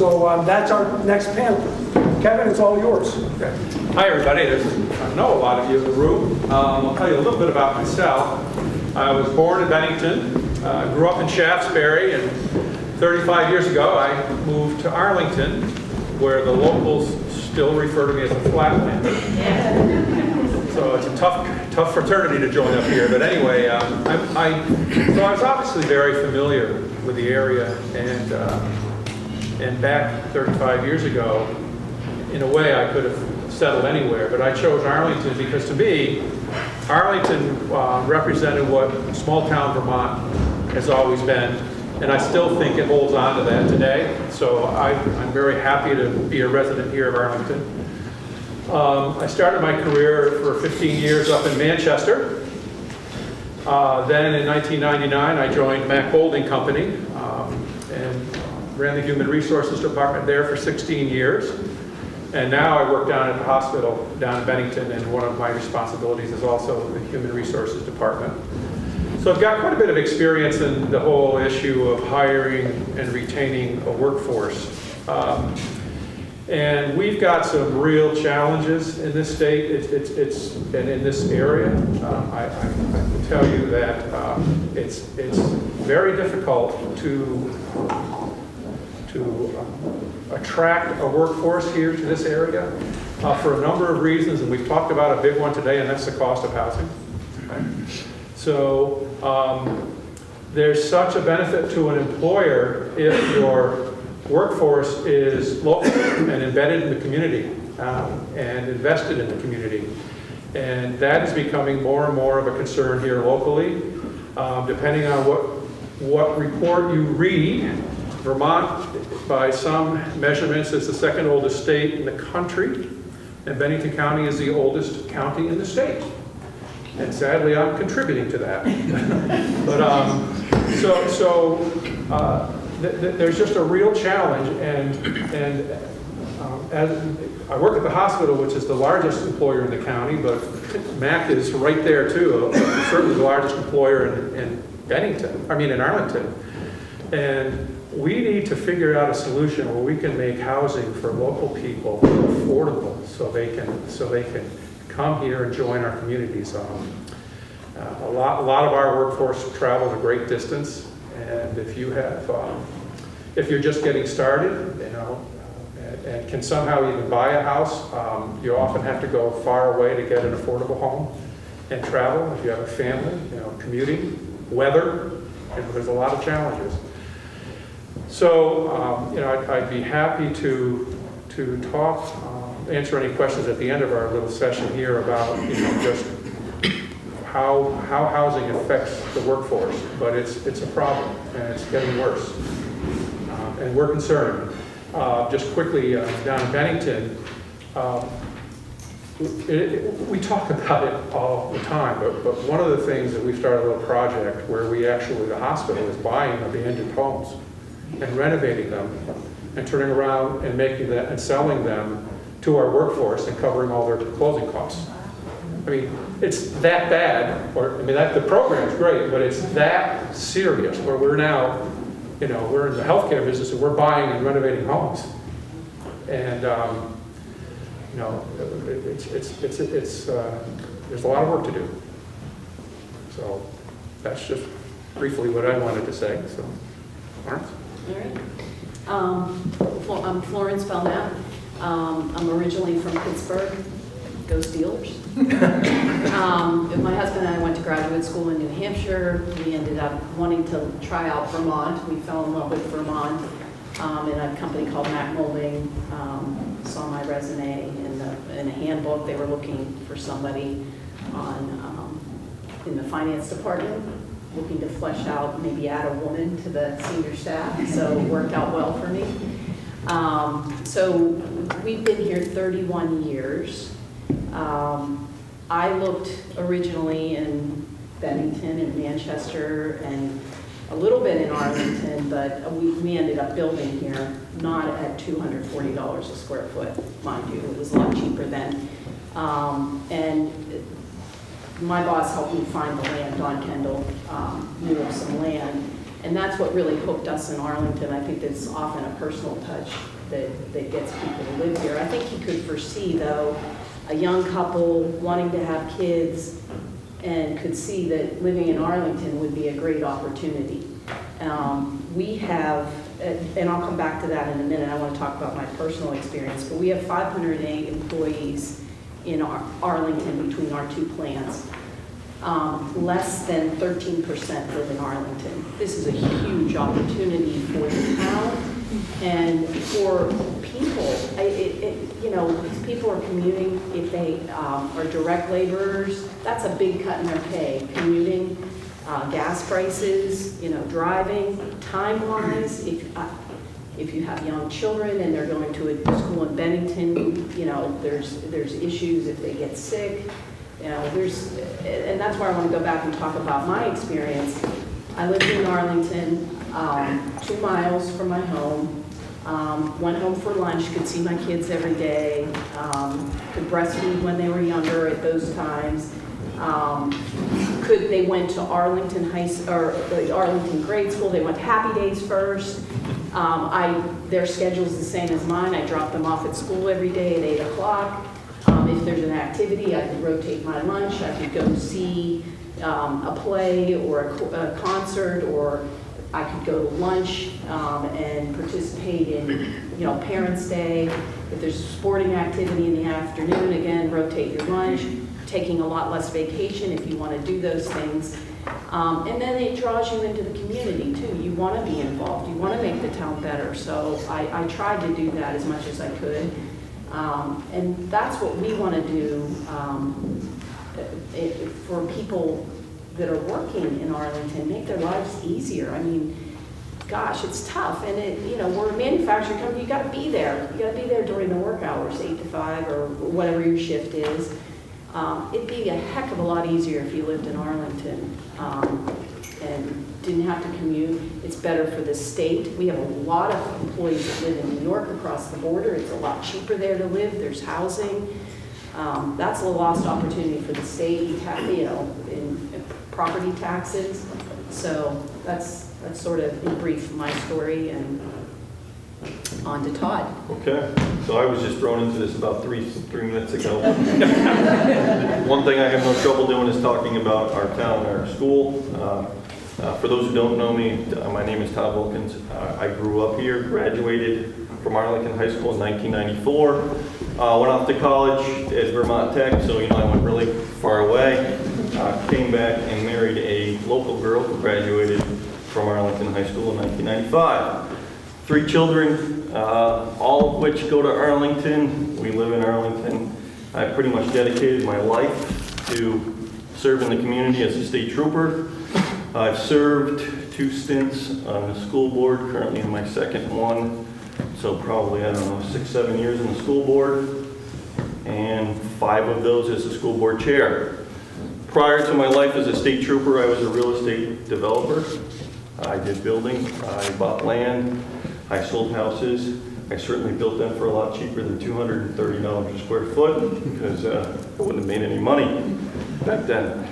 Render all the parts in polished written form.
So that's our next panel. Kevin, it's all yours. Okay. Hi, everybody. I know a lot of you in the room. I'll tell you a little bit about myself. I was born in Bennington, grew up in Shaftesbury, and 35 years ago I moved to Arlington, where the locals still refer to me as a flatlander. So it's a tough fraternity to join up here. But anyway, so I was obviously very familiar with the area, and back 35 years ago, in a way, I could have settled anywhere, but I chose Arlington because, to me, Arlington represented what small-town Vermont has always been, and I still think it holds on to that today. So I'm very happy to be a resident here of Arlington. I started my career for 15 years up in Manchester. Then in 1999, I joined Mack Holding Company and ran the Human Resources Department there for 16 years. And now I work down at the hospital down in Bennington, and one of my responsibilities is also the Human Resources Department. So I've got quite a bit of experience in the whole issue of hiring and retaining a workforce. And we've got some real challenges in this state, and in this area. I can tell you that it's very difficult to attract a workforce here to this area for a number of reasons, and we've talked about a big one today, and that's the cost of housing. Okay? So there's such a benefit to an employer if your workforce is local and embedded in the community and invested in the community. And that is becoming more and more of a concern here locally. Depending on what report you read, Vermont, by some measurements, is the second oldest state in the country, and Bennington County is the oldest county in the state. And sadly, I'm contributing to that. But there's just a real challenge, and as I work at the hospital, which is the largest employer in the county, but Mack is right there too, certainly the largest employer in Arlington. And we need to figure out a solution where we can make housing for local people affordable, so they can come here and join our communities. A lot of our workforce travels a great distance, and if you're just getting started, and can somehow even buy a house, you often have to go far away to get an affordable home and travel. If you have a family, commuting, weather, there's a lot of challenges. So, I'd be happy to talk, answer any questions at the end of our little session here about, just how housing affects the workforce. But it's a problem, and it's getting worse, and we're concerned. Just quickly, down in Bennington, we talk about it all the time, but one of the things that we've started a little project where the hospital is buying abandoned homes and renovating them and turning around and making that and selling them to our workforce and covering all their closing costs. I mean, it's that bad, the program's great, but it's that serious where we're now, we're in the healthcare business and we're buying and renovating homes. And, there's a lot of work to do. So that's just briefly what I wanted to say. So, Lawrence? All right. I'm Florence Belknap. I'm originally from Pittsburgh. Go Steelers. My husband and I went to graduate school in New Hampshire. We ended up wanting to try out Vermont. We fell in love with Vermont in a company called Mack Holding. Saw my resume in a handbook. They were looking for somebody in the finance department, looking to flesh out, maybe add a woman to the senior staff, so it worked out well for me. So we've been here 31 years. I looked originally in Bennington and Manchester and a little bit in Arlington, but we ended up building here, not at $240 a square foot, mind you. It was a lot cheaper then. And my boss helped me find the land. Don Kendall knew of some land. And that's what really hooked us in Arlington. I think it's often a personal touch that gets people to live here. I think he could foresee, though, a young couple wanting to have kids and could see that living in Arlington would be a great opportunity. We have, and I'll come back to that in a minute, I want to talk about my personal experience, but we have 508 employees in Arlington between our two plants. Less than 13% live in Arlington. This is a huge opportunity for the town and for people. People are commuting, if they are direct laborers, that's a big cut in their pay. Commuting, gas prices, driving, time-wise, if you have young children and they're going to a school in Bennington, there's issues if they get sick. And that's why I want to go back and talk about my experience. I lived in Arlington, 2 miles from my home. Went home for lunch, could see my kids every day, could breastfeed when they were younger at those times. They went to Arlington Arlington grade school. They went to Happy Days first. Their schedule's the same as mine. I dropped them off at school every day at 8 o'clock. If there's an activity, I could rotate my lunch. I could go see a play or a concert, or I could go to lunch and participate in, Parents' Day. If there's a sporting activity in the afternoon, again, rotate your lunch, taking a lot less vacation if you want to do those things. And then it draws you into the community, too. You want to be involved. You want to make the town better. So I tried to do that as much as I could. And that's what we want to do for people that are working in Arlington, make their lives easier. I mean, gosh, it's tough. And we're a manufacturing company. You got to be there. You got to be there during the work hours, 8 to 5 or whatever your shift is. It'd be a heck of a lot easier if you lived in Arlington and didn't have to commute. It's better for the state. We have a lot of employees that live in New York across the border. It's a lot cheaper there to live. There's housing. That's a lost opportunity for the state, in property taxes. So that's sort of in brief my story, and on to Todd. Okay, so I was just thrown into this about three minutes ago. One thing I have no trouble doing is talking about our town and our school. For those who don't know me, my name is Todd Wilkins. I grew up here, graduated from Arlington High School in 1994. Went off to college at Vermont Tech, so I went really far away. Came back and married a local girl who graduated from Arlington High School in 1995. 3 children, all of which go to Arlington. We live in Arlington. I pretty much dedicated my life to serve in the community as a state trooper. I've served 2 stints on the school board, currently in my second one. So probably, 6, 7 years in the school board, and 5 of those as the school board chair. Prior to my life as a state trooper, I was a real estate developer. I did building, I bought land, I sold houses. I certainly built them for a lot cheaper than $230 a square foot, because I wouldn't have made any money back then.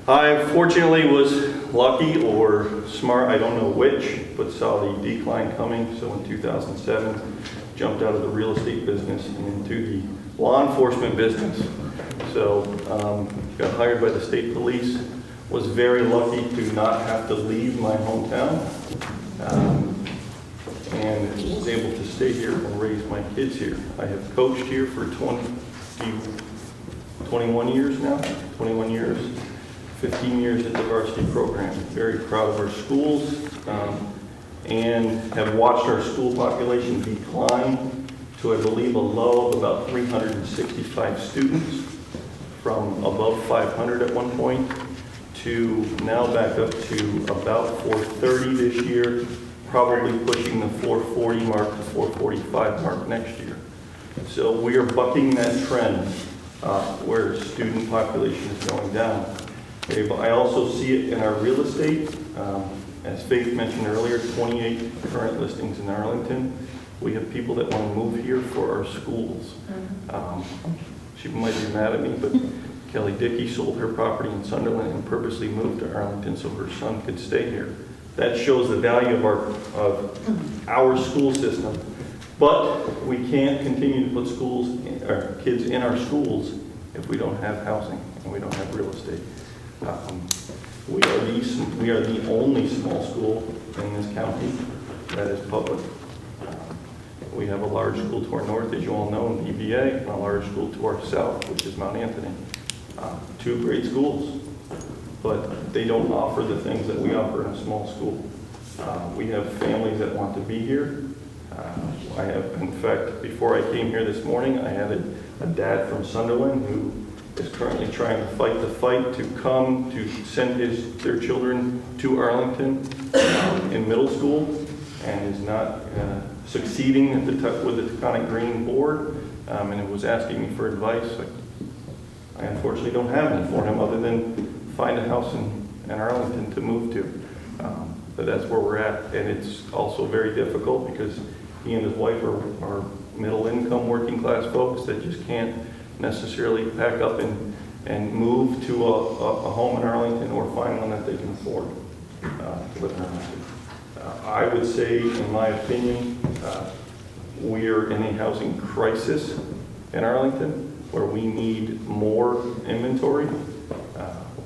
I fortunately was lucky or smart, I don't know which, but saw the decline coming. So in 2007, jumped out of the real estate business and into the law enforcement business. So got hired by the state police, was very lucky to not have to leave my hometown, and was able to stay here and raise my kids here. I have coached here for 21 years now, 21 years. 15 years at the varsity program. Very proud of our schools, and have watched our school population decline to, I believe, a low of about 365 students, from above 500 at one point to now back up to about 430 this year, probably pushing the 440 mark to 445 mark next year. So we are bucking that trend where student population is going down. Okay, but I also see it in our real estate. As Faith mentioned earlier, 28 current listings in Arlington. We have people that want to move here for our schools. She might be mad at me, but Kelly Dickey sold her property in Sunderland and purposely moved to Arlington so her son could stay here. That shows the value of our school system. But we can't continue to put our kids in our schools if we don't have housing and we don't have real estate. We are the only small school in this county that is public. We have a large school to our north, as you all know, in EVA, and a large school to our south, which is Mount Anthony. Two great schools, but they don't offer the things that we offer in a small school. We have families that want to be here. I have, in fact, before I came here this morning, I had a dad from Sunderland who is currently trying to fight the fight to come to send their children to Arlington in middle school, and is not succeeding with the Taconic Green board, and it was asking me for advice. I unfortunately don't have any for him other than find a house in Arlington to move to. But that's where we're at, and it's also very difficult because he and his wife are middle income working class folks that just can't necessarily pack up and move to a home in Arlington or find one that they can afford to live in Arlington. I would say, in my opinion, we are in a housing crisis in Arlington where we need more inventory.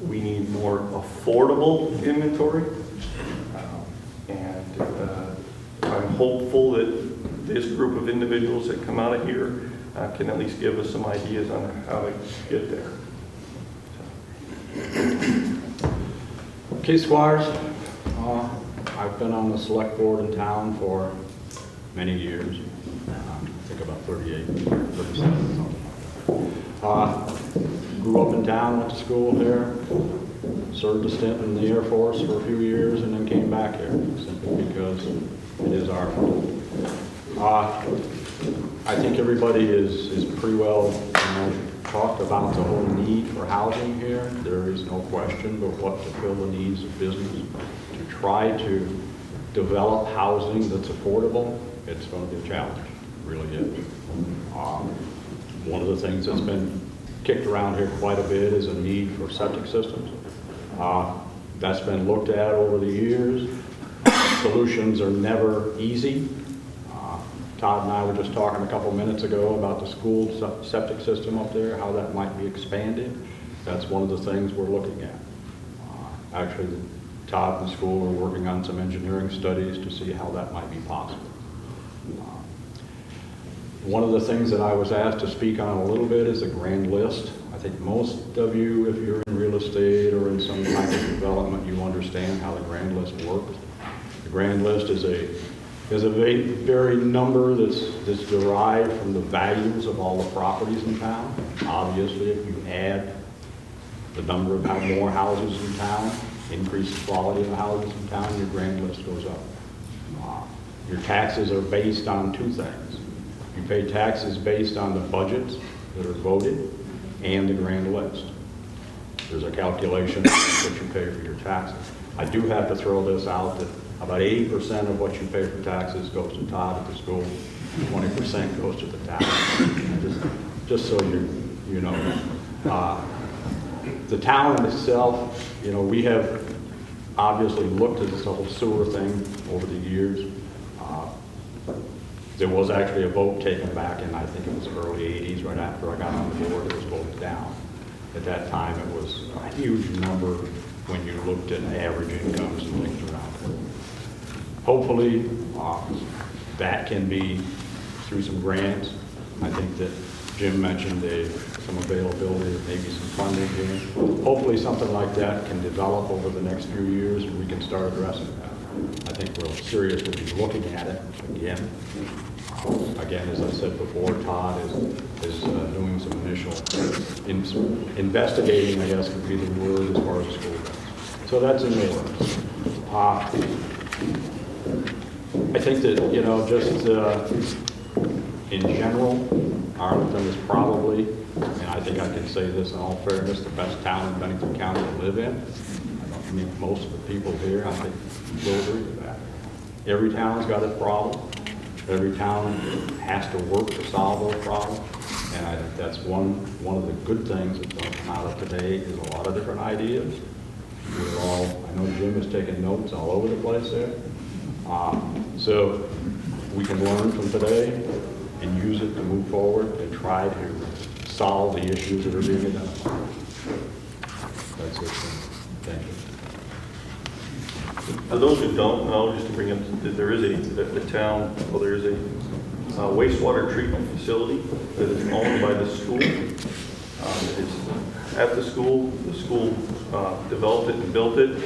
We need more affordable inventory. And I'm hopeful that this group of individuals that come out of here can at least give us some ideas on how to get there. Keith Squires. I've been on the select board in town for many years. I think about 38, 37, grew up in town, went to school here, served a stint in the Air Force for a few years, and then came back here simply because it is our home. I think everybody is pretty well talked about the whole need for housing here. There is no question but what to fill the needs of business. To try to develop housing that's affordable, it's going to be a challenge, it really is. One of the things that's been kicked around here quite a bit is a need for septic systems. That's been looked at over the years. Solutions are never easy. Todd and I were just talking a couple minutes ago about the school septic system up there, how that might be expanded. That's one of the things we're looking at. Actually, Todd and the school are working on some engineering studies to see how that might be possible. One of the things that I was asked to speak on a little bit is the grand list. I think most of you, if you're in real estate or in some type of development, you understand how the grand list works. The grand list is a very number that's derived from the values of all the properties in town. Obviously, if you add the number of more houses in town, increase the quality of the houses in town, your grand list goes up. Your taxes are based on two things. You pay taxes based on the budgets that are voted and the grand list. There's a calculation of what you pay for your taxes. I do have to throw this out that about 80% of what you pay for taxes goes to Todd at the school, 20% goes to the town. Just so you know. The town itself, we have obviously looked at this whole sewer thing over the years. There was actually a vote taken back in, I think it was early 80s, right after I got on the board, it was voted down. At that time, it was a huge number when you looked at average incomes and things around it. Hopefully, that can be through some grants. I think that Jim mentioned some availability of maybe some funding here. Hopefully something like that can develop over the next few years and we can start addressing that. I think we'll seriously be looking at it again. Again, as I said before, Todd is doing some initial investigating, I guess would be the word, as far as the school goes. So that's in the works. I think that, just in general, Arlington is probably, and I think I can say this in all fairness, the best town in Bennington County to live in. I don't think most of the people here, I think, will agree with that. Every town's got a problem. Every town has to work to solve those problems. And I think that's one of the good things that's going to come out of today is a lot of different ideas. I know Jim is taking notes all over the place there. So we can learn from today and use it to move forward and try to solve the issues that are being identified. That's it. Thank you. For those who don't know, just to bring up that there is there is a wastewater treatment facility that is owned by the school. It's at the school. The school developed it and built it.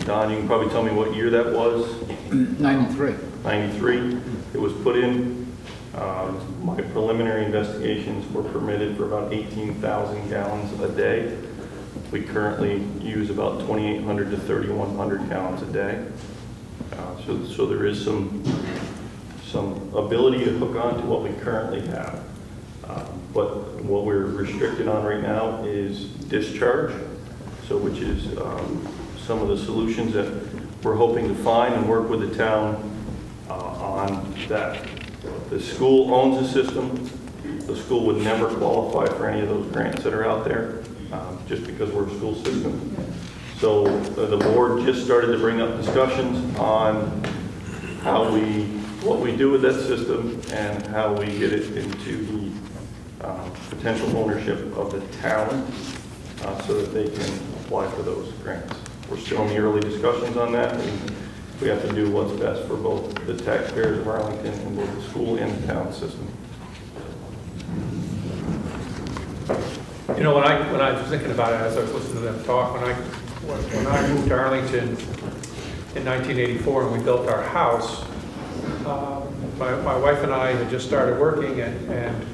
Don, you can probably tell me what year that was? 93. 93. It was put in. My preliminary investigations were permitted for about 18,000 gallons a day. We currently use about 2,800 to 3,100 gallons a day. So there is some ability to hook on to what we currently have. But what we're restricted on right now is discharge, so which is some of the solutions that we're hoping to find and work with the town on that. The school owns the system. The school would never qualify for any of those grants that are out there, just because we're a school system. So the board just started to bring up discussions on what we do with that system and how we get it into the potential ownership of the town so that they can apply for those grants. We're still in the early discussions on that, and we have to do what's best for both the taxpayers of Arlington and both the school and the town system. You know, when I was thinking about it as I was listening to them talk, when I moved to Arlington in 1984 and we built our house, my wife and I had just started working, and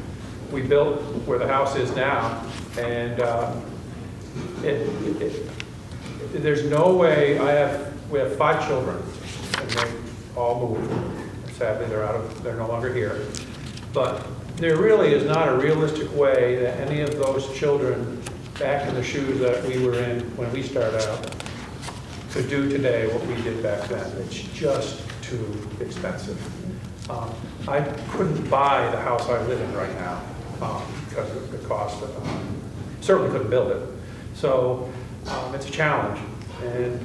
we built where the house is now, and there's no way. We have 5 children, and they all moved. Sadly, they're no longer here. But there really is not a realistic way that any of those children back in the shoes that we were in when we started out could do today what we did back then. It's just too expensive. I couldn't buy the house I live in right now because of the cost. Certainly couldn't build it. So it's a challenge, and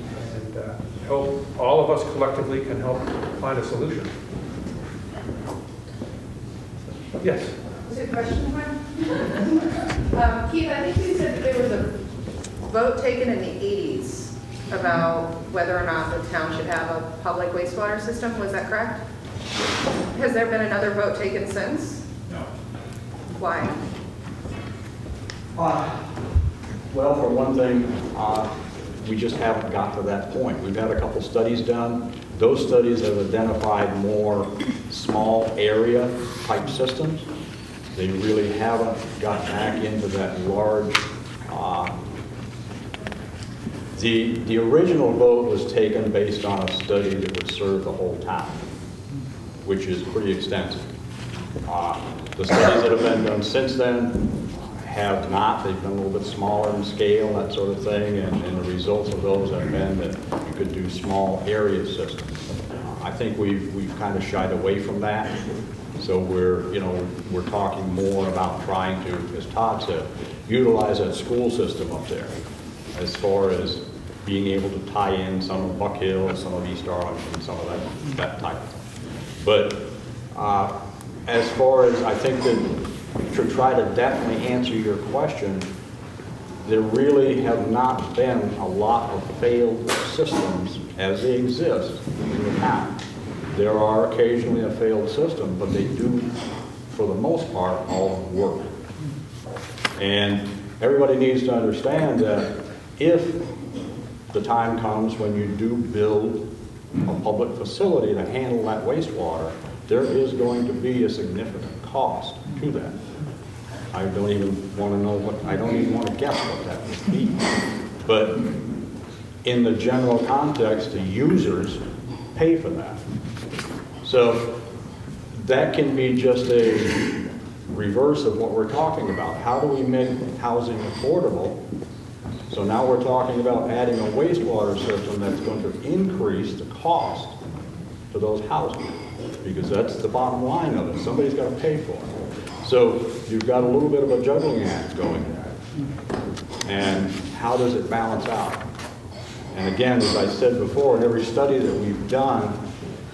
I hope all of us collectively can help find a solution. Yes? Is it a question time? Keith, I think you said that there was a vote taken in the 80s about whether or not the town should have a public wastewater system. Was that correct? Has there been another vote taken since? No. Why? Well, for one thing, we just haven't got to that point. We've had a couple studies done. Those studies have identified more small area type systems. They really haven't got back into that large. The original vote was taken based on a study that would serve the whole town, which is pretty extensive. The studies that have been done since then have not. They've been a little bit smaller in scale, that sort of thing, and the results of those have been that you could do small area systems. I think we've kind of shied away from that. So we're talking more about trying to, as Todd said, utilize that school system up there as far as being able to tie in some of Buck Hill, some of East Arlington, some of that type of thing. But as far as I think that to try to definitely answer your question, there really have not been a lot of failed systems as they exist in the town. There are occasionally a failed system, but they do, for the most part, all work. And everybody needs to understand that if the time comes when you do build a public facility to handle that wastewater, there is going to be a significant cost to that. I don't even want to know I don't even want to guess what that would be. But in the general context, the users pay for that. So that can be just a reverse of what we're talking about. How do we make housing affordable? So now we're talking about adding a wastewater system that's going to increase the cost to those houses, because that's the bottom line of it. Somebody's got to pay for it. So you've got a little bit of a juggling act going there. And how does it balance out? And again, as I said before, in every study that we've done,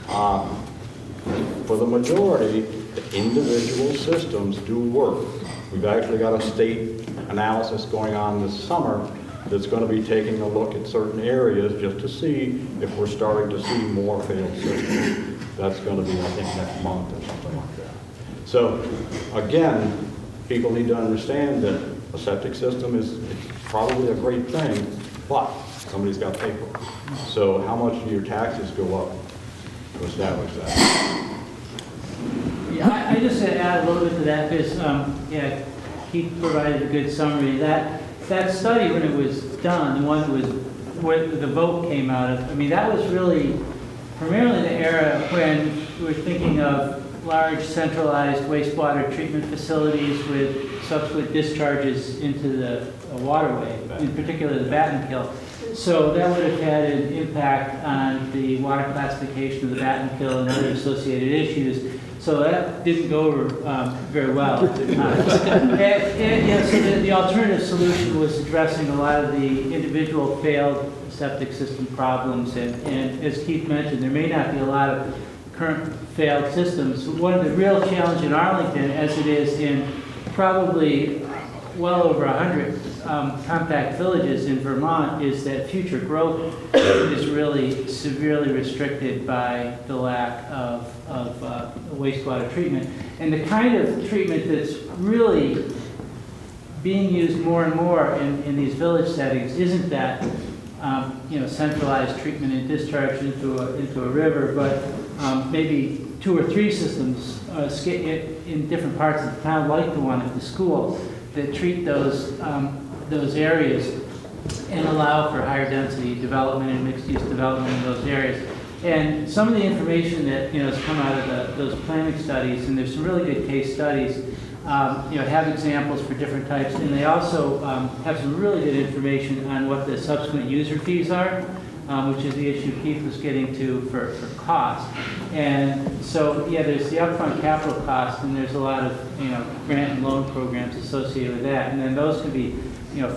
for the majority, the individual systems do work. We've actually got a state analysis going on this summer that's going to be taking a look at certain areas just to see if we're starting to see more failed systems. That's going to be, I think, next month or something like that. So, again, people need to understand that a septic system is probably a great thing, but somebody's got to pay for it. So how much do your taxes go up to establish that? Yeah, I just add a little bit to that because, yeah, Keith provided a good summary. That study, when it was done, the one that was where the vote came out of, I mean, that was really primarily the era when we were thinking of large centralized wastewater treatment facilities with subsequent discharges into the waterway, in particular the Battenkill. So that would have had an impact on the water classification of the Battenkill and other associated issues. So that didn't go over very well at the time. So the alternative solution was addressing a lot of the individual failed septic system problems. And as Keith mentioned, there may not be a lot of current failed systems. One of the real challenges in Arlington, as it is in probably well over 100 compact villages in Vermont, is that future growth is really severely restricted by the lack of wastewater treatment. And the kind of treatment that's really being used more and more in these village settings isn't that centralized treatment and discharge into a river, but maybe 2 or 3 systems in different parts of the town, like the one at the school, that treat those areas and allow for higher density development and mixed-use development in those areas. And some of the information that has come out of those planning studies, and there's some really good case studies, have examples for different types, and they also have some really good information on what the subsequent user fees are, which is the issue Keith was getting to for cost. And so, yeah, there's the upfront capital cost, and there's a lot of grant and loan programs associated with that, and then those can be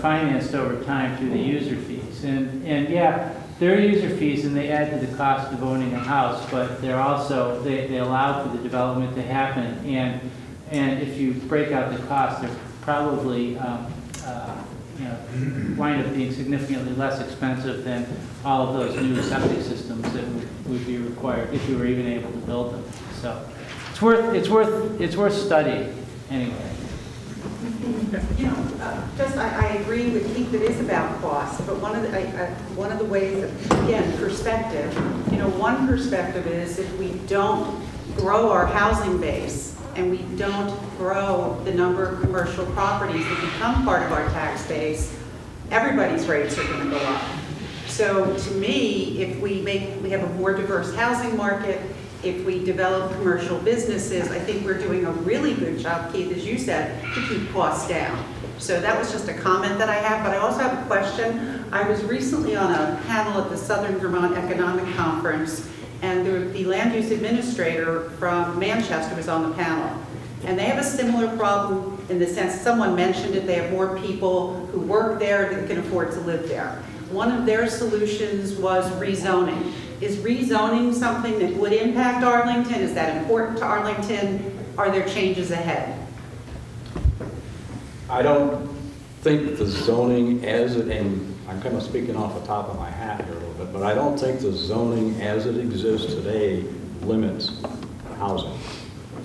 financed over time through the user fees. And yeah, there are user fees, and they add to the cost of owning a house, but they're also they allow for the development to happen. And if you break out the cost, they're probably wind up being significantly less expensive than all of those new septic systems that would be required if you were even able to build them. So it's worth studying anyway. I agree with Keith, it is about cost, but one of the ways, again, perspective, one perspective is if we don't grow our housing base and we don't grow the number of commercial properties that become part of our tax base, everybody's rates are going to go up. So to me, if we have a more diverse housing market, if we develop commercial businesses, I think we're doing a really good job, Keith, as you said, to keep costs down. So that was just a comment that I have, but I also have a question. I was recently on a panel at the Southern Vermont Economic Conference, and the land use administrator from Manchester was on the panel. And they have a similar problem in the sense, someone mentioned it, they have more people who work there that can afford to live there. One of their solutions was rezoning. Is rezoning something that would impact Arlington? Is that important to Arlington? Are there changes ahead? I don't think the zoning as it, and I'm kind of speaking off the top of my hat here a little bit, but I don't think the zoning as it exists today limits housing.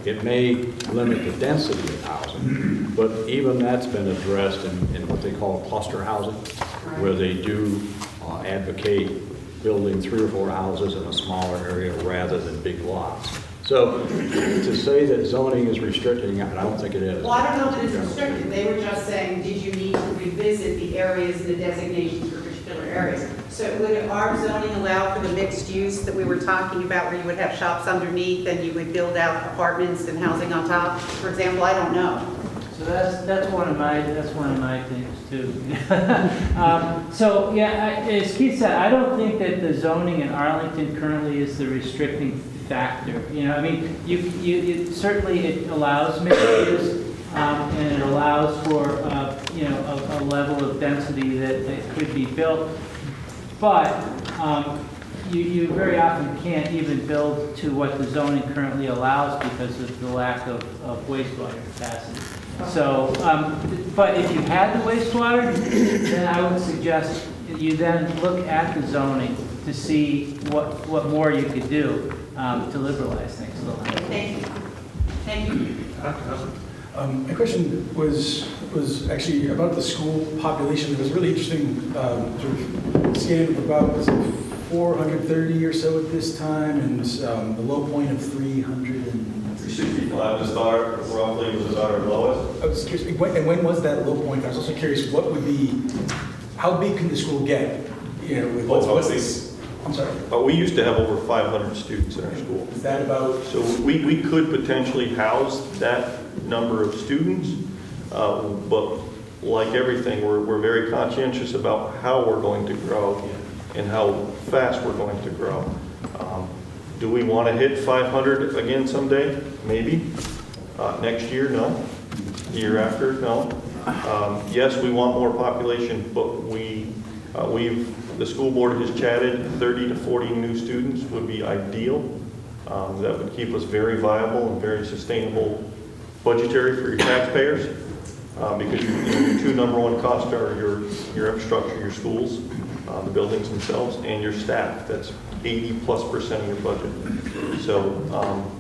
It may limit the density of housing, but even that's been addressed in what they call cluster housing, where they do advocate building 3 or 4 houses in a smaller area rather than big lots. So to say that zoning is restricting, I don't think it is. Well, I don't know that it's restricted. They were just saying, did you need to revisit the areas and the designations for particular areas? So would our zoning allow for the mixed use that we were talking about, where you would have shops underneath and you would build out apartments and housing on top? For example, I don't know. So that's one of my things too. So yeah, as Keith said, I don't think that the zoning in Arlington currently is the restricting factor. I mean, you certainly it allows mixed use, and it allows for a level of density that could be built. But you very often can't even build to what the zoning currently allows because of the lack of wastewater capacity. So, but if you had the wastewater, then I would suggest you then look at the zoning to see what more you could do to liberalize things a little bit. Thank you. Thank you. My question was actually about the school population. There was a really interesting sort of scan of about 430 or so at this time, and the low point of 365 to start, roughly was about our lowest. I was curious, and when was that low point? I was also curious, what would be, how big can the school get? You know, with what's this? I'm sorry. We used to have over 500 students in our school. Is that about? So we could potentially house that number of students, but like everything, we're very conscientious about how we're going to grow and how fast we're going to grow. Do we want to hit 500 again someday? Maybe. Next year, no. The year after, no. Yes, we want more population, but the school board has chatted 30 to 40 new students would be ideal. That would keep us very viable and very sustainable budgetary for your taxpayers, because your two number one costs are your infrastructure, your schools, the buildings themselves, and your staff. That's 80+% of your budget. So,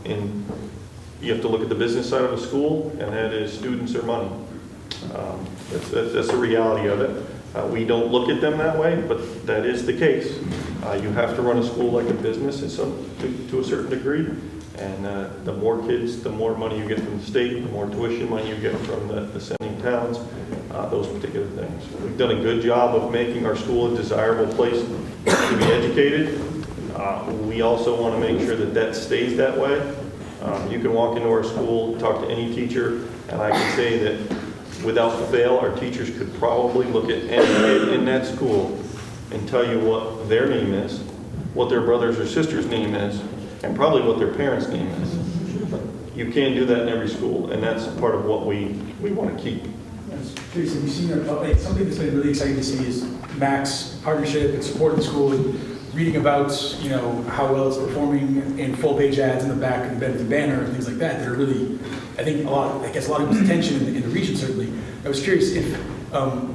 and you have to look at the business side of a school, and that is students or money. That's the reality of it. We don't look at them that way, but that is the case. You have to run a school like a business to a certain degree, and the more kids, the more money you get from the state, the more tuition money you get from the sending towns, those particular things. We've done a good job of making our school a desirable place to be educated. We also want to make sure that stays that way. You can walk into our school, talk to any teacher, and I can say that without fail, our teachers could probably look at any kid in that school and tell you what their name is, what their brother's or sister's name is, and probably what their parents' name is. You can't do that in every school, and that's part of what we want to keep. I was curious, have you seen something that's been really exciting to see is Mac's partnership and support of the school, and reading about how well it's performing in full-page ads in the back of the banner and things like that. That are really, I think, a lot of people's attention in the region, certainly. I was curious if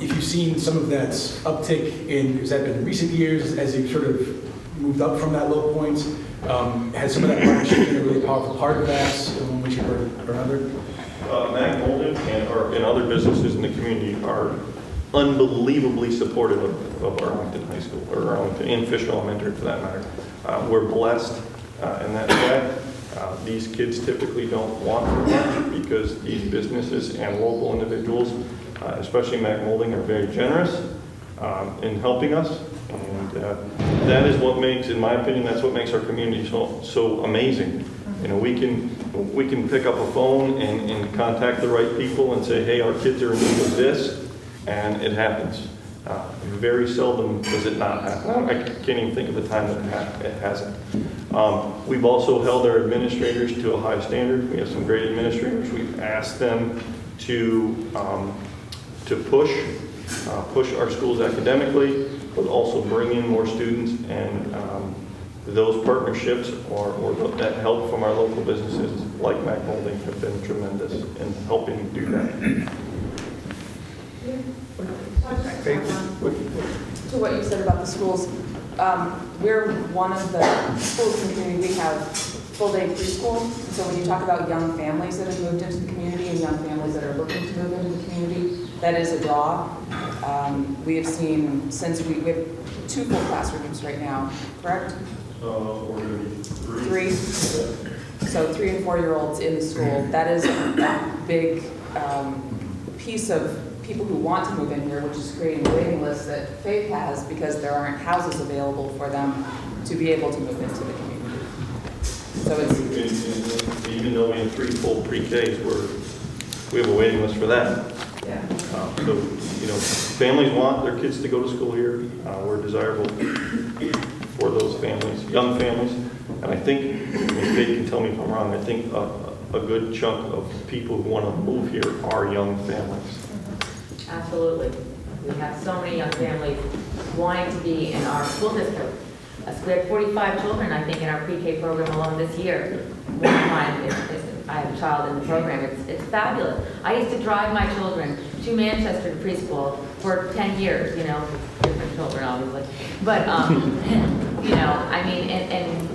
you've seen some of that uptick has that been in recent years as you've sort of moved up from that low point? Has some of that partnership been a really powerful part of that in one way, shape, or another? Mac Golden and other businesses in the community are unbelievably supportive of Arlington High School, or Arlington and Fish Elementary for that matter. We're blessed in that fact. These kids typically don't want much because these businesses and local individuals, especially Mac Molding, are very generous in helping us. And that is what makes, in my opinion, that's what makes our community so amazing. We can pick up a phone and contact the right people and say, hey, our kids are in need of this, and it happens. Very seldom does it not happen. I can't even think of a time that it hasn't. We've also held our administrators to a high standard. We have some great administrators. We've asked them to push our schools academically, but also bring in more students, and those partnerships or that help from our local businesses like Mac Molding have been tremendous in helping do that. To what you said about the schools, we're one of the schools in the community. We have full-day preschool. So when you talk about young families that have moved into the community and young families that are looking to move into the community, that is a draw. We have seen we have 2 full classrooms right now, correct? We're going to be 3. So 3 and 4-year-olds in the school. That is a big piece of people who want to move in here, which is creating a waiting list that Faith has because there aren't houses available for them to be able to move into the community. So it's even though we have 3 full pre-Ks, we have a waiting list for that. yeah. So families want their kids to go to school here. We're desirable for those families, young families, and I think, Faith can tell me if I'm wrong, I think a good chunk of people who want to move here are young families. Absolutely. We have so many young families wanting to be in our school district. We had 45 children, I think, in our pre-K program alone this year. One time, I have a child in the program. It's fabulous. I used to drive my children to Manchester to preschool for 10 years, you know, different children, obviously. But, you know, I mean, and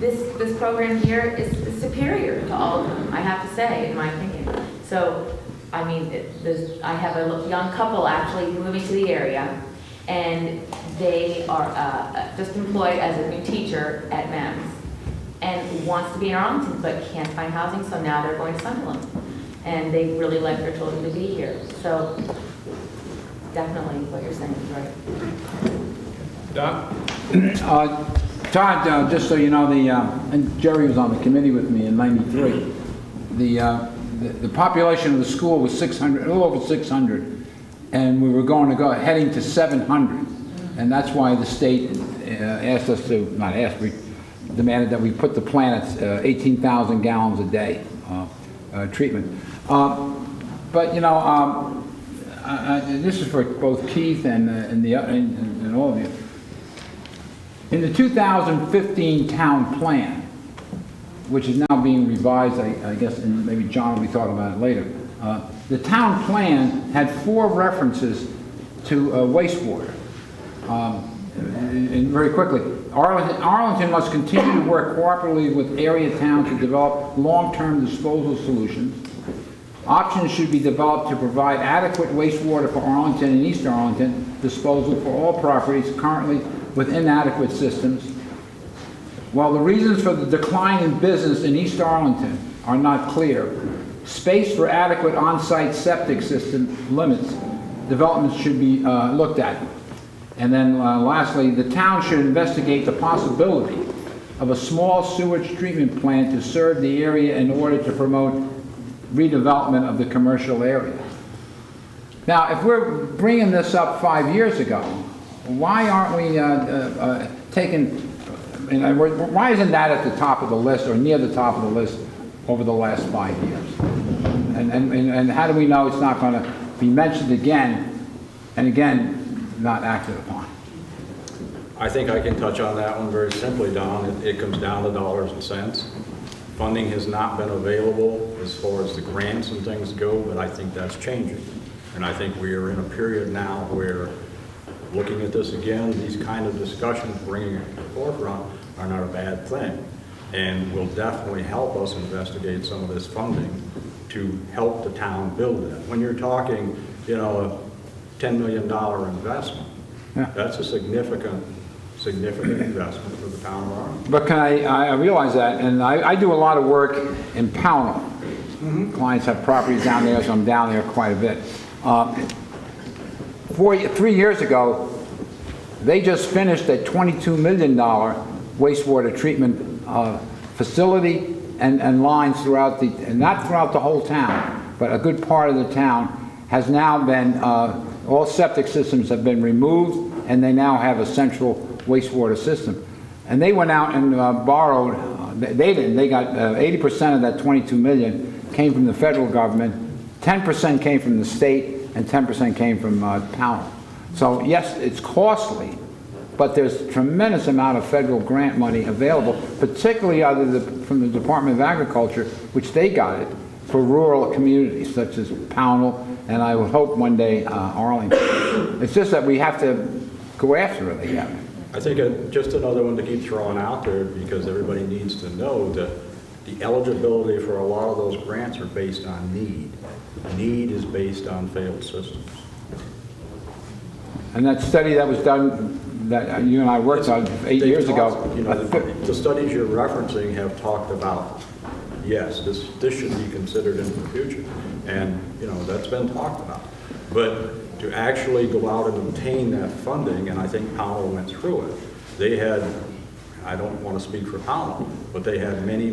this program here is superior to all of them, I have to say, in my opinion. So, I mean, I have a young couple actually moving to the area, and they are just employed as a new teacher at MEMS, and wants to be in Arlington, but can't find housing, so now they're going to Sunderland. And they really like their children to be here. So definitely what you're saying is right. Doc? Todd, just so you know, and Jerry was on the committee with me in '93. The population of the school was 600, a little over 600, and we were heading to 700, and that's why the state asked us to, not asked, we demanded that we put the plant at 18,000 gallons a day treatment. But you know, this is for both Keith and all of you. In the 2015 town plan, which is now being revised, I guess, and maybe John will be talking about it later, the town plan had 4 references to wastewater. And very quickly, Arlington must continue to work cooperatively with area towns to develop long-term disposal solutions. Options should be developed to provide adequate wastewater for Arlington and East Arlington disposal for all properties currently with inadequate systems. While the reasons for the decline in business in East Arlington are not clear, space for adequate on-site septic system limits developments should be looked at. And then lastly, the town should investigate the possibility of a small sewage treatment plant to serve the area in order to promote redevelopment of the commercial area. Now, if we're bringing this up 5 years ago, why aren't we why isn't that at the top of the list or near the top of the list over the last 5 years? And how do we know it's not going to be mentioned again and again, not acted upon? I think I can touch on that one very simply, Don. It comes down to dollars and cents. Funding has not been available as far as the grants and things go, but I think that's changing. And I think we are in a period now where, looking at this again, these kind of discussions, bringing it to the forefront, are not a bad thing. And will definitely help us investigate some of this funding to help the town build it. When you're talking, you know, a $10 million investment, yeah, that's a significant investment for the town of Arlington. But I realize that, and I do a lot of work in Pownell. Clients have properties down there, so I'm down there quite a bit. 3 years ago, they just finished a $22 million wastewater treatment facility and lines throughout not throughout the whole town, but a good part of the town has now been, all septic systems have been removed, and they now have a central wastewater system. And they went out and borrowed, they got 80% of that 22 million came from the federal government, 10% came from the state, and 10% came from Pownell. So yes, it's costly, but there's a tremendous amount of federal grant money available, particularly from the Department of Agriculture, which they got it for rural communities such as Pownell, and I would hope one day Arlington. It's just that we have to go after it again. I think just another one to keep throwing out there, because everybody needs to know that the eligibility for a lot of those grants are based on need. Need is based on failed systems. And that study that was done, that you and I worked on 8 years ago. You know, the studies you're referencing have talked about, yes, this should be considered in the future. And, you know, that's been talked about. But to actually go out and obtain that funding, and I think Pownell went through it, they had, I don't want to speak for Pownell, but they had many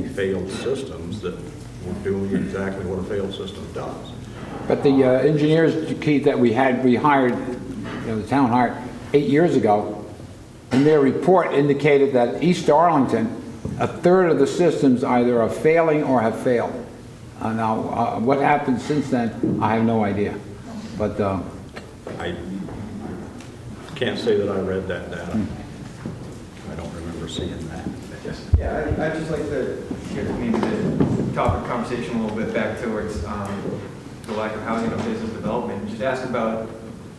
failed systems that were doing exactly what a failed system does. But the engineers, Keith, that we hired, the town hired 8 years ago, in their report indicated that East Arlington, a third of the systems either are failing or have failed. Now, what happened since then, I have no idea. But can't say that I read that data. I don't remember seeing that. Yeah, I'd just like to get maybe the topic of conversation a little bit back towards the lack of housing and business development. Just ask about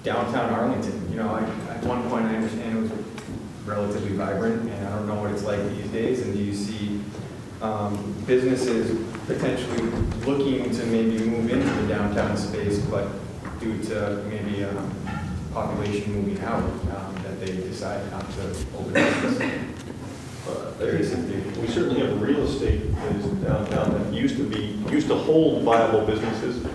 downtown Arlington. You know, at one point I understand it was relatively vibrant, and I don't know what it's like these days. And do you see businesses potentially looking to maybe move into the downtown space, but due to maybe population moving out, that they decide not to open business? We certainly have real estate that is downtown that used to hold viable businesses,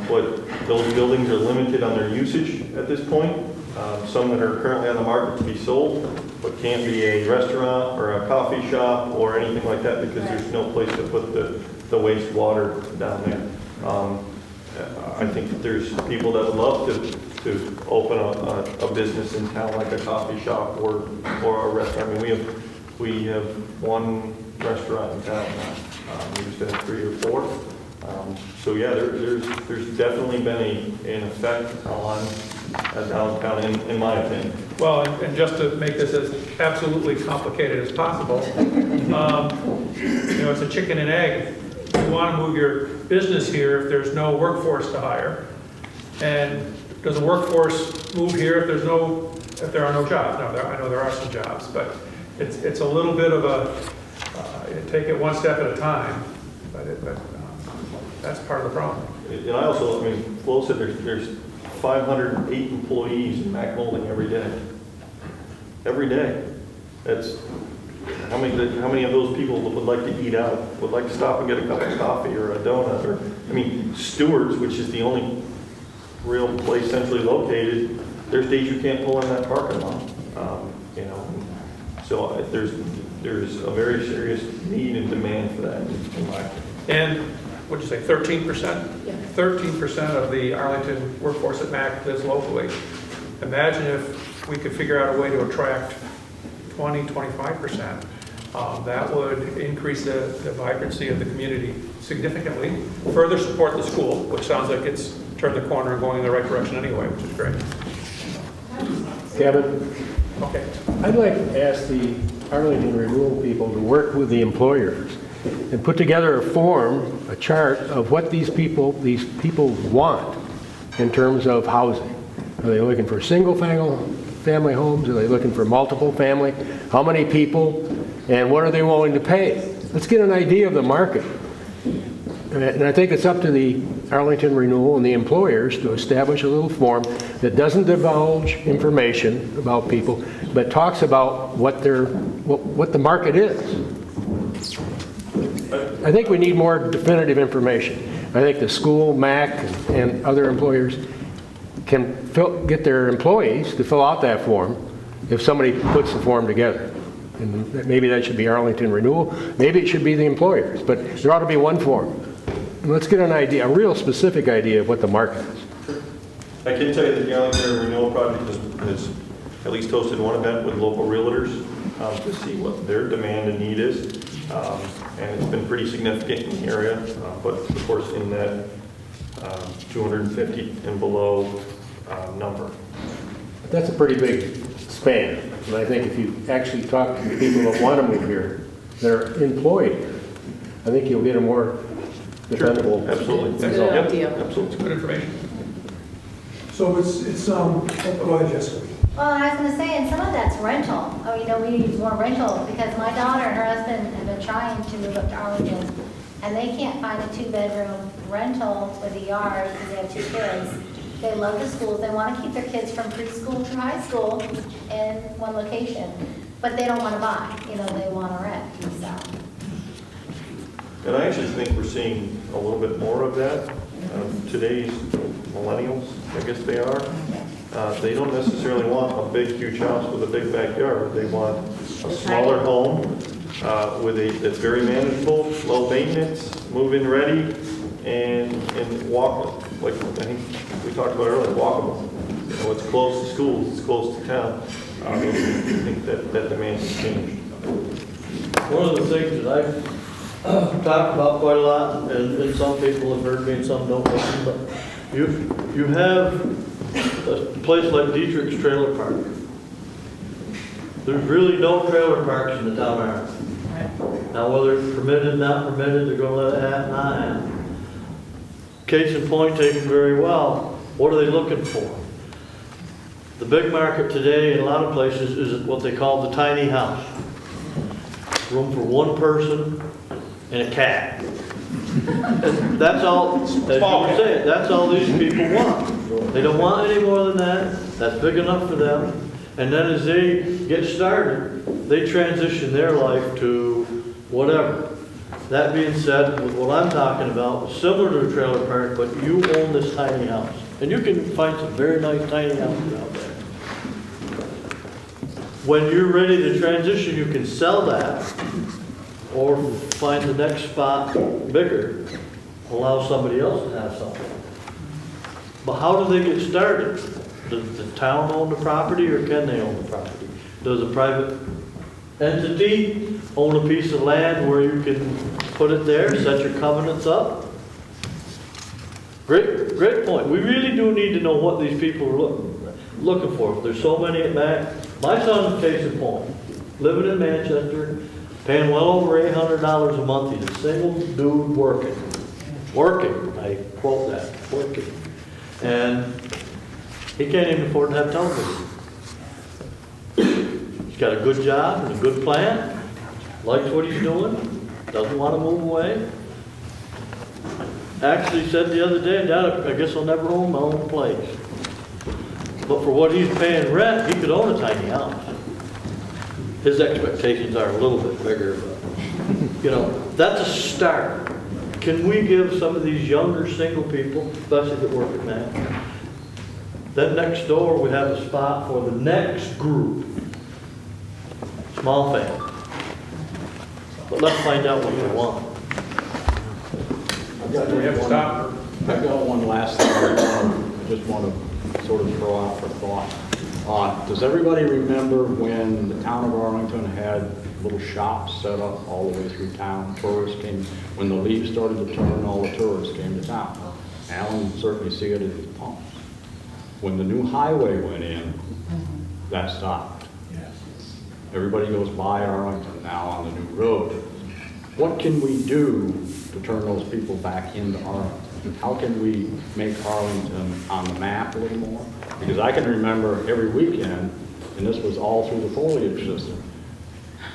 but those buildings are limited on their usage at this point. Some that are currently on the market to be sold, but can't be a restaurant or a coffee shop or anything like that because there's no place to put the wastewater down there. I think that there's people that would love to open a business in town, like a coffee shop or a restaurant. I mean, we have one restaurant in town now. We used to have 3 or 4. So yeah, there's definitely been an effect on downtown, in my opinion. Well, and just to make this as absolutely complicated as possible, it's a chicken and egg. You want to move your business here if there's no workforce to hire, and does the workforce move here if there are no jobs? Now, I know there are some jobs, but it's a little bit of a take it one step at a time. But that's part of the problem. And I also, Flo said there's 508 employees in Mac Molding every day. Every day. That's how many of those people would like to eat out, would like to stop and get a cup of coffee or a donut, or Stewart's, which is the only real place centrally located. There's days you can't pull in that parking lot. So there's a very serious need and demand for that in my opinion. And what'd you say, 13%? Yeah. 13% of the Arlington workforce at MAC lives locally. Imagine if we could figure out a way to attract 20, 25%. That would increase the vibrancy of the community significantly, further support the school, which sounds like it's turned the corner and going in the right direction anyway, which is great. Kevin, Okay. I'd like to ask the Arlington Renewal people to work with the employers and put together a form, a chart of what these people want in terms of housing. Are they looking for single-family homes? Are they looking for multiple family? How many people? And what are they willing to pay? Let's get an idea of the market. And I think it's up to the Arlington Renewal and the employers to establish a little form that doesn't divulge information about people, but talks about what the market is. I think we need more definitive information. I think the school, MAC, and other employers can get their employees to fill out that form if somebody puts the form together. And maybe that should be Arlington Renewal. Maybe it should be the employers, but there ought to be one form. And let's get an idea, a real specific idea of what the market is. I can tell you that the Arlington Renewal Project has at least hosted one event with local realtors to see what their demand and need is. And it's been pretty significant in the area, but of course in that 250 and below number. That's a pretty big span. And I think if you actually talk to the people that want to move here, that are employed here, I think you'll get a more defendable. Sure. Absolutely. It's a good idea. Absolutely. It's good information. So go ahead, Jessica. Well, I was going to say, and some of that's rental. We need more rental because my daughter and her husband have been trying to move up to Arlington, and they can't find a 2-bedroom rental with a yard because they have 2 kids. They love the schools. They want to keep their kids from preschool through high school in one location, but they don't want to buy. They want to rent. So. And I actually think we're seeing a little bit more of that. Today's millennials, I guess they are. They don't necessarily want a big, huge house with a big backyard. They want a smaller home that's very manageable, low maintenance, move-in ready, and walk. Like I think we talked about earlier, walkable. It's close to schools, it's close to town. I think that demand has changed. One of the things that I've talked about quite a lot, and some people have heard me and some don't listen, but you have a place like Dietrich's Trailer Park. There's really no trailer parks in the town of Arlington. Now, whether it's permitted, not permitted, they're gonna let it happen, not happen. Case in point, taken very well, what are they looking for? The big market today in a lot of places is what they call the tiny house. Room for one person and a cat. And that's all, as you were saying, that's all these people want. They don't want any more than that. That's big enough for them. And then as they get started, they transition their life to whatever. That being said, with what I'm talking about, similar to a trailer park, but you own this tiny house. And you can find some very nice tiny houses out there. When you're ready to transition, you can sell that or find the next spot bigger, allow somebody else to have something. But how do they get started? Does the town own the property or can they own the property? Does a private entity own a piece of land where you can put it there, set your covenants up? Great point. We really do need to know what these people are looking for. There's so many at Mac. My son's a case in point. Living in Manchester, paying well over $800 a month. He's a single dude working. Working, I quote that, working. And he can't even afford to have television. He's got a good job and a good plan, likes what he's doing, doesn't want to move away. Actually said the other day, Dad, I guess I'll never own my own place. But for what he's paying rent, he could own a tiny house. His expectations are a little bit bigger, but, you know, that's a start. Can we give some of these younger single people, especially that work at Mac, then next door we have a spot for the next group, small family. But let's find out what they want. I've got one last thing I just want to sort of throw out for thought. Does everybody remember when the town of Arlington had little shops set up all the way through town? Tourists came, when the leaves started to turn, all the tourists came to town. Alan certainly see it in his pumps. When the new highway went in, that stopped. Everybody goes by Arlington now on the new road. What can we do to turn those people back into Arlington? How can we make Arlington on the map a little more? Because I can remember every weekend, and this was all through the foliage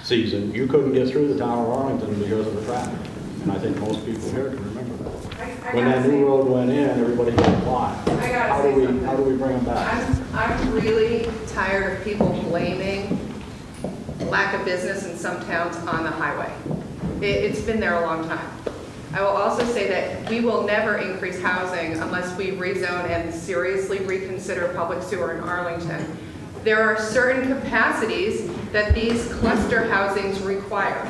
season, you couldn't get through the town of Arlington because of the traffic. And I think most people here can remember that. When that new road went in, everybody got quiet. How do we bring them back? I'm really tired of people blaming lack of business in some towns on the highway. It's been there a long time. I will also say that we will never increase housing unless we rezone and seriously reconsider public sewer in Arlington. There are certain capacities that these cluster housings require.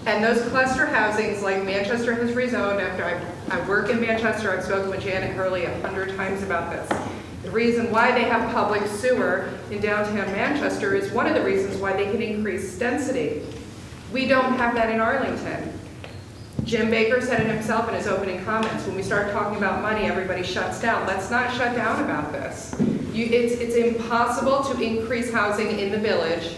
And those cluster housings, like Manchester has rezoned, after I work in Manchester, I've spoken with Janet Hurley 100 times about this. The reason why they have public sewer in downtown Manchester is one of the reasons why they can increase density. We don't have that in Arlington. Jim Baker said it himself in his opening comments. When we start talking about money, everybody shuts down. Let's not shut down about this. It's impossible to increase housing in the village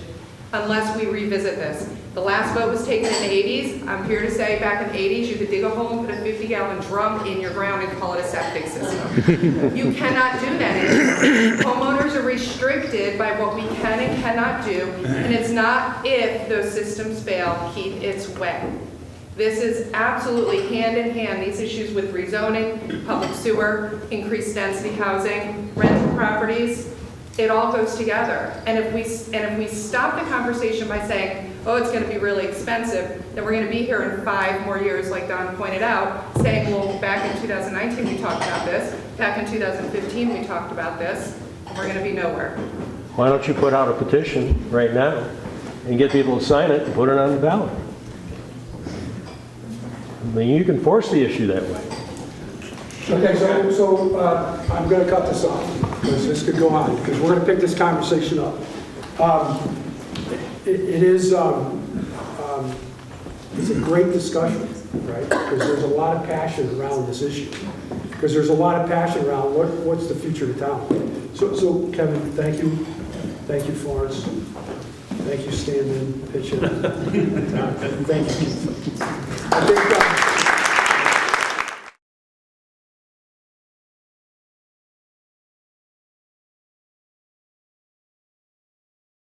unless we revisit this. The last vote was taken in the 80s. I'm here to say back in the 80s, you could dig a hole and put a 50-gallon drum in your ground and call it a septic system. You cannot do that anymore. Homeowners are restricted by what we can and cannot do, and it's not if those systems fail, Keith, it's when. This is absolutely hand in hand, these issues with rezoning, public sewer, increased density housing, rental properties, it all goes together. And if we stop the conversation by saying, oh, it's going to be really expensive, then we're going to be here in 5 more years, like Don pointed out, saying, well, back in 2019 we talked about this, back in 2015 we talked about this, and we're going to be nowhere. Why don't you put out a petition right now and get people to sign it and put it on the ballot? I mean, you can force the issue that way. Okay, so I'm going to cut this off, because this could go on, because we're going to pick this conversation up. It's a great discussion, right? Because there's a lot of passion around this issue. because there's a lot of passion around what's the future of town. So Kevin, thank you. Thank you, Florence. Thank you, stand-in, pitch in. Thank you. I think,